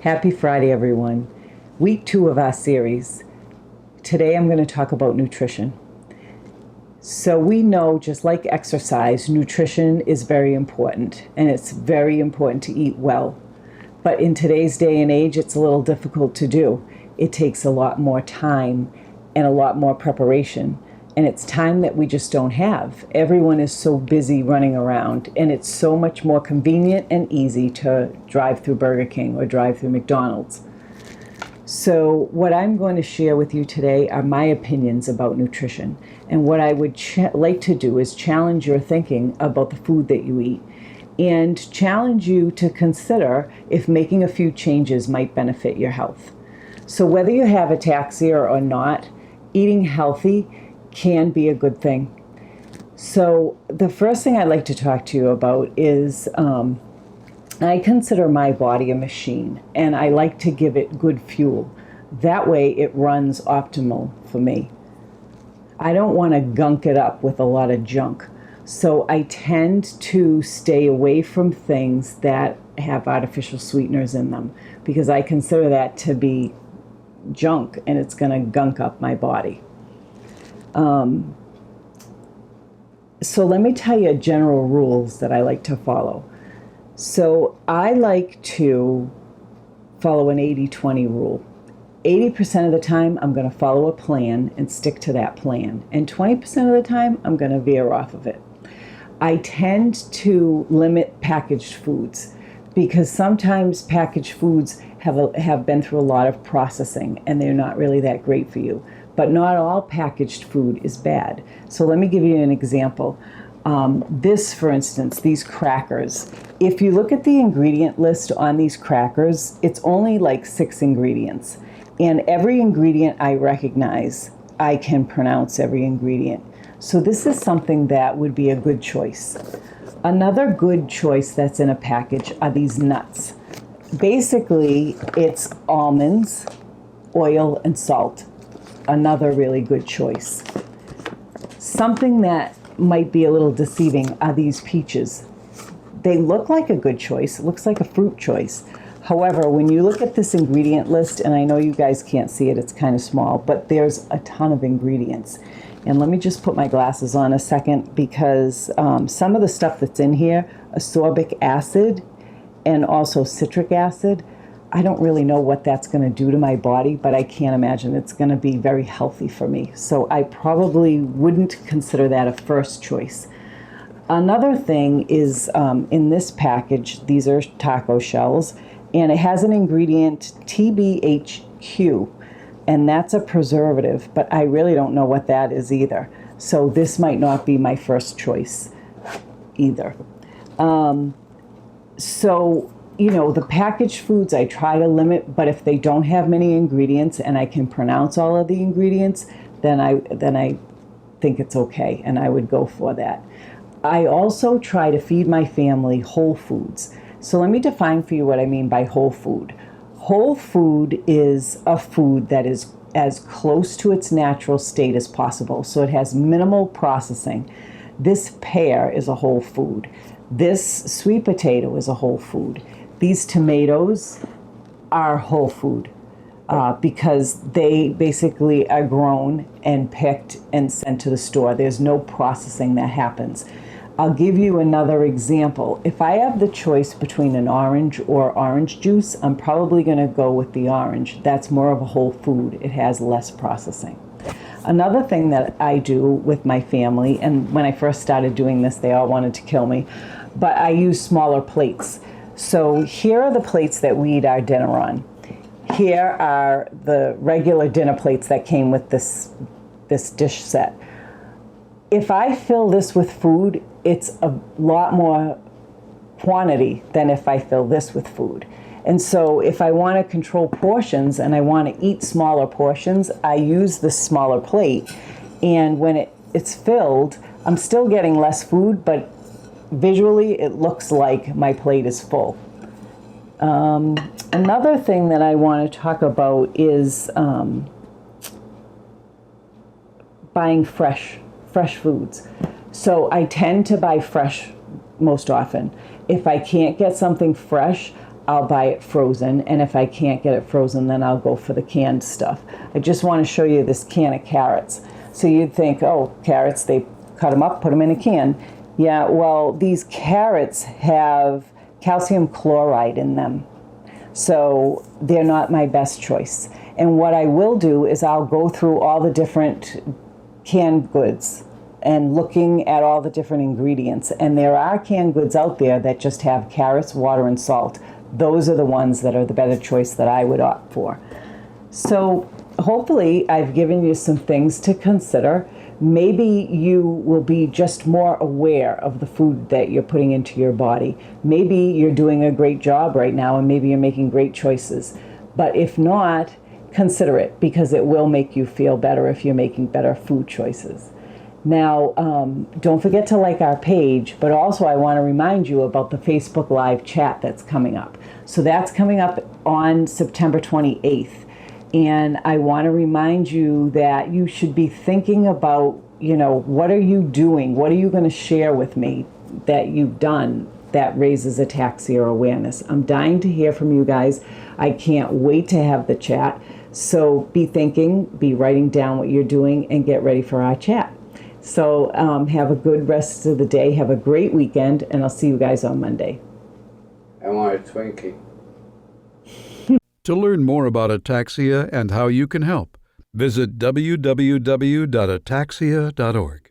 Happy Friday, everyone. Week 2 of our series. Today I'm going to talk about nutrition. So we know, just like exercise, nutrition is very important, and it's very important to eat well. But in today's day and age, it's a little difficult to do. It takes a lot more time and a lot more preparation. And it's time that we just don't have. Everyone is so busy running around, and it's so much more convenient and easy to drive through Burger King or drive through McDonald's. So what I'm going to share with you today are my opinions about nutrition. And what I would like to do is challenge your thinking about the food that you eat and challenge you to consider if making a few changes might benefit your health. So whether you have ataxia or not, eating healthy can be a good thing. So the first thing I'd like to talk to you about is I consider my body a machine, and I like to give it good fuel. That way it runs optimal for me. I don't want to gunk it up with a lot of junk. So I tend to stay away from things that have artificial sweeteners in them because I consider that to be junk, and it's going to gunk up my body. So let me tell you general rules that I like to follow. So I like to follow an 80-20 rule. 80% of the time, I'm going to follow a plan and stick to that plan. And 20% of the time, I'm going to veer off of it. I tend to limit packaged foods because sometimes packaged foods have been through a lot of processing and they're not really that great for you. But not all packaged food is bad. So let me give you an example. This, for instance, these crackers. If you look at the ingredient list on these crackers, it's only like 6 ingredients. And every ingredient I recognize, I can pronounce every ingredient. So this is something that would be a good choice. Another good choice that's in a package are these nuts. Basically, it's almonds, oil, and salt. Another really good choice. Something that might be a little deceiving are these peaches. They look like a good choice. It looks like a fruit choice. However, when you look at this ingredient list, and I know you guys can't see it, it's kind of small, but there's a ton of ingredients. And let me just put my glasses on a second because some of the stuff that's in here, ascorbic acid and also citric acid, I don't really know what that's going to do to my body, but I can't imagine it's going to be very healthy for me. So I probably wouldn't consider that a first choice. Another thing is in this package, these are taco shells, and it has an ingredient TBHQ, and that's a preservative, but I really don't know what that is either. So this might not be my first choice either. You know, the packaged foods I try to limit, but if they don't have many ingredients and I can pronounce all of the ingredients, then I think it's okay, and I would go for that. I also try to feed my family whole foods. So let me define for you what I mean by whole food. Whole food is a food that is as close to its natural state as possible, so it has minimal processing. This pear is a whole food. This sweet potato is a whole food. These tomatoes are whole food because they basically are grown and picked and sent to the store. There's no processing that happens. I'll give you another example. If I have the choice between an orange or orange juice, I'm probably going to go with the orange. That's more of a whole food. It has less processing. Another thing that I do with my family, and when I first started doing this, they all wanted to kill me, but I use smaller plates. So here are the plates that we eat our dinner on. Here are the regular dinner plates that came with this dish set. If I fill this with food, it's a lot more quantity than if I fill this with food. And so if I want to control portions and I want to eat smaller portions, I use this smaller plate. And when it's filled, I'm still getting less food, but visually it looks like my plate is full. Another thing that I want to talk about is buying fresh foods. So I tend to buy fresh most often. If I can't get something fresh, I'll buy it frozen, and if I can't get it frozen, then I'll go for the canned stuff. I just want to show you this can of carrots. So you'd think, oh, carrots, they cut them up, put them in a can. Yeah, well, these carrots have calcium chloride in them, so they're not my best choice. And what I will do is I'll go through all the different canned goods and looking at all the different ingredients. And there are canned goods out there that just have carrots, water, and salt. Those are the ones that are the better choice that I would opt for. So hopefully I've given you some things to consider. Maybe you will be just more aware of the food that you're putting into your body. Maybe you're doing a great job right now and maybe you're making great choices. But if not, consider it, because it will make you feel better if you're making better food choices. Now, don't forget to like our page, but also I want to remind you about the Facebook Live chat that's coming up. So that's coming up on September 28th. And I want to remind you that you should be thinking about, what are you doing? What are you going to share with me that you've done that raises ataxia awareness? I'm dying to hear from you guys. I can't wait to have the chat. So be thinking, be writing down what you're doing, and get ready for our chat. So have a good rest of the day. Have a great weekend, and I'll see you guys on Monday. I want a Twinkie. To learn more about ataxia and how you can help, visit www.ataxia.org.